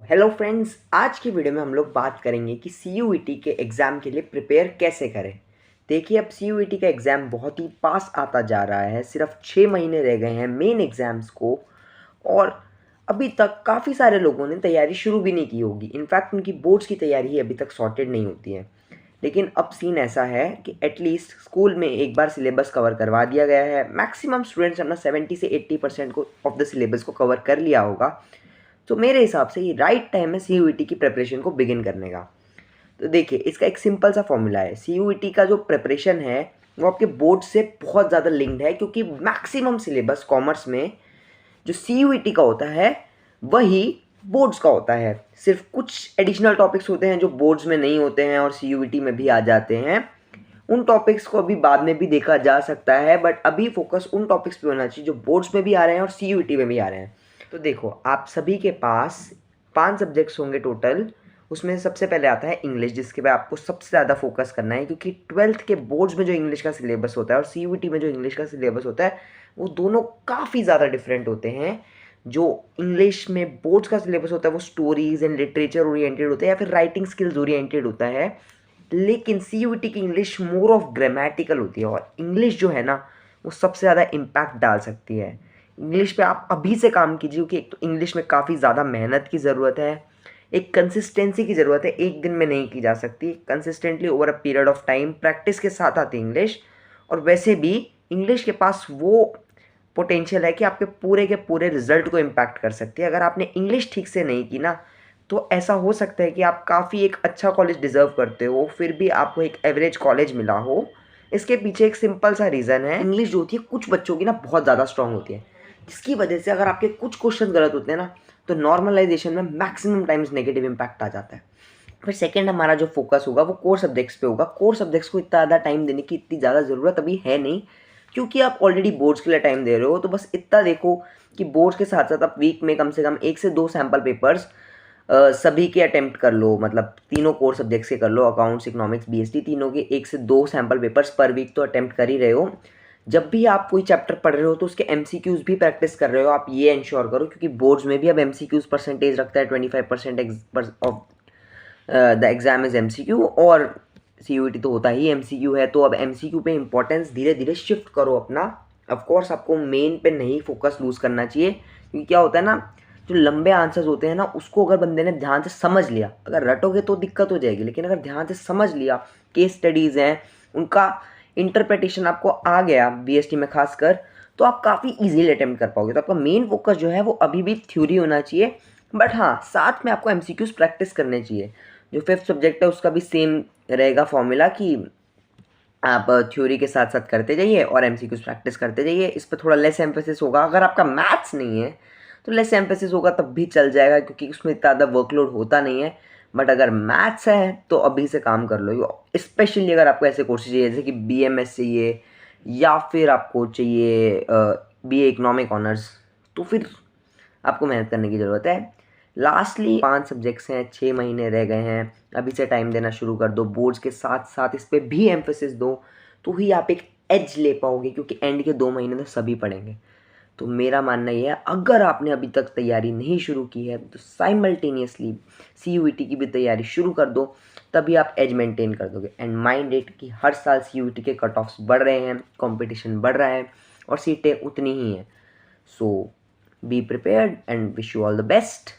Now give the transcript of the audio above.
Hello friends, आज की video में हम लोग बात करेंगे कि सी के एग्ज़ाम के लिए प्रिपेयर कैसे करें। देखिए, अब सी का एग्ज़ाम बहुत ही पास आता जा रहा है। सिर्फ 6 महीने रह गए हैं मेन एग्ज़ाम्स को, और अभी तक काफ़ी सारे लोगों ने तैयारी शुरू भी नहीं की होगी। इनफैक्ट उनकी बोर्ड्स की तैयारी ही अभी तक सॉर्टेड नहीं होती है। लेकिन अब सीन ऐसा है कि एटलीस्ट स्कूल में एक बार सिलेबस कवर करवा दिया गया है। मैक्सिमम स्टूडेंट्स अपना 70 से 80% को ऑफ द सिलेबस को कवर कर लिया होगा। तो मेरे हिसाब से ये राइट टाइम है सी की प्रिपरेशन को बिगिन करने का। तो देखिए, इसका एक सिंपल सा फॉर्मूला है। सी का जो प्रिपरेशन है वो आपके बोर्ड से बहुत ज़्यादा लिंक्ड है, क्योंकि मैक्सिमम सिलेबस कॉमर्स में जो सी का होता है वही बोर्ड्स का होता है। सिर्फ कुछ एडिशनल टॉपिक्स होते हैं जो बोर्ड्स में नहीं होते हैं और सी में भी आ जाते हैं। उन टॉपिक्स को अभी बाद में भी देखा जा सकता है, बट अभी फोकस उन टॉपिक्स पे होना चाहिए जो बोर्ड्स में भी आ रहे हैं और सी में भी आ रहे हैं। तो देखो, आप सभी के पास 5 सब्जेक्ट्स होंगे टोटल। उसमें सबसे पहले आता है इंग्लिश, जिसके पे आपको सबसे ज़्यादा फोकस करना है, क्योंकि 12th के बोर्ड्स में जो इंग्लिश का सिलेबस होता है और सी में जो इंग्लिश का सिलेबस होता है वो दोनों काफ़ी ज़्यादा डिफरेंट होते हैं। जो इंग्लिश में बोर्ड्स का सिलेबस होता है वो स्टोरीज एंड लिटरेचर ओरिएंटेड होता है या फिर राइटिंग स्किल्स ओरिएंटेड होता है। लेकिन सी की इंग्लिश मोर ऑफ ग्रामेटिकल होती है, और इंग्लिश जो है ना वो सबसे ज़्यादा इम्पैक्ट डाल सकती है। इंग्लिश पे आप अभी से काम कीजिए, क्योंकि एक तो इंग्लिश में काफ़ी ज़्यादा मेहनत की ज़रूरत है, एक कंसिस्टेंसी की ज़रूरत है। एक दिन में नहीं की जा सकती, consistently over a period of time practice के साथ आती है इंग्लिश। और वैसे भी इंग्लिश के पास वो पोटेंशियल है कि आपके पूरे के पूरे रिजल्ट को इम्पैक्ट कर सकती है। अगर आपने इंग्लिश ठीक से नहीं की ना, तो ऐसा हो सकता है कि आप काफ़ी एक अच्छा कॉलेज डिज़र्व करते हो, फिर भी आपको एक एवरेज कॉलेज मिला हो। इसके पीछे एक सिंपल सा रीज़न है। इंग्लिश जो होती है कुछ बच्चों की ना बहुत ज़्यादा स्ट्रांग होती है, जिसकी वजह से अगर आपके कुछ क्वेश्चन गलत होते हैं ना, तो नॉर्मलाइजेशन में मैक्सिमम टाइम्स नेगेटिव इम्पैक्ट आ जाता है। फिर सेकंड हमारा जो फोकस होगा वो कोर सब्जेक्ट्स पे होगा। कोर सब्जेक्ट्स को इतना ज़्यादा टाइम देने की इतनी ज़्यादा ज़रूरत अभी है नहीं, क्योंकि आप ऑलरेडी बोर्ड्स के लिए टाइम दे रहे हो। तो बस इतना देखो कि बोर्ड्स के साथ साथ आप वीक में कम से कम 1 से 2 सैम्पल पेपर्स सभी के अटेम्प्ट कर लो। मतलब तीनों कोर सब्जेक्ट्स के कर लो, अकाउंट्स, इकोनॉमिक्स, बीएसटी, तीनों के 1 से 2 सैम्पल पेपर्स पर वीक तो अटेम्प्ट कर ही रहे हो। जब भी आप कोई चैप्टर पढ़ रहे हो तो उसके एमसीक्यूज भी प्रैक्टिस कर रहे हो, आप ये इंश्योर करो, क्योंकि बोर्ड्स में भी अब एमसीक्यूज परसेंटेज रखता है। 25% of the exam is MCQ, और सी तो होता ही एमसीक्यू है। तो अब एमसीक्यू पे इंपॉर्टेंस धीरे धीरे शिफ्ट करो अपना। ऑफकोर्स आपको मेन पे नहीं फोकस लूज़ करना चाहिए, क्योंकि क्या होता है ना, जो लंबे आंसर्स होते हैं ना उसको अगर बंदे ने ध्यान से समझ लिया, अगर रटोगे तो दिक्कत हो जाएगी, लेकिन अगर ध्यान से समझ लिया, केस स्टडीज़ हैं उनका इंटरप्रिटेशन आपको आ गया बीएसटी में खासकर, तो आप काफ़ी ईजिली अटेम्प्ट कर पाओगे। तो आपका मेन फोकस जो है वो अभी भी थ्योरी होना चाहिए, बट हाँ, साथ में आपको एमसीक्यूज प्रैक्टिस करने चाहिए। जो 5th सब्जेक्ट है उसका भी सेम रहेगा फॉर्मूला, कि आप थ्योरी के साथ साथ करते जाइए और एमसीक्यूज प्रैक्टिस करते जाइए। इस पर थोड़ा लेस एम्फेसिस होगा। अगर आपका मैथ्स नहीं है तो लेस एम्फेसिस होगा, तब भी चल जाएगा, क्योंकि उसमें इतना ज़्यादा वर्कलोड होता नहीं है। बट अगर मैथ्स है तो अभी से काम कर लो। स्पेशली अगर आपको ऐसे कोर्सेज चाहिए जैसे कि BMS चाहिए, या फिर आपको चाहिए BA इकोनॉमिक ऑनर्स, तो फिर आपको मेहनत करने की ज़रूरत है। लास्टली 5 सब्जेक्ट्स हैं, 6 महीने रह गए हैं, अभी से टाइम देना शुरू कर दो। बोर्ड्स के साथ साथ इस पर भी एम्फेसिस दो, तो ही आप एक एज ले पाओगे, क्योंकि एंड के 2 महीने तो सभी पढ़ेंगे। तो मेरा मानना ये है, अगर आपने अभी तक तैयारी नहीं शुरू की है तो साइमल्टेनियसली सी की भी तैयारी शुरू कर दो, तभी आप एज मेंटेन कर दोगे। एंड माइंड इट कि हर साल सी के कट ऑफ्स बढ़ रहे हैं, कंपटीशन बढ़ रहा है, और सीटें उतनी ही हैं। So be prepared and wish you all the best.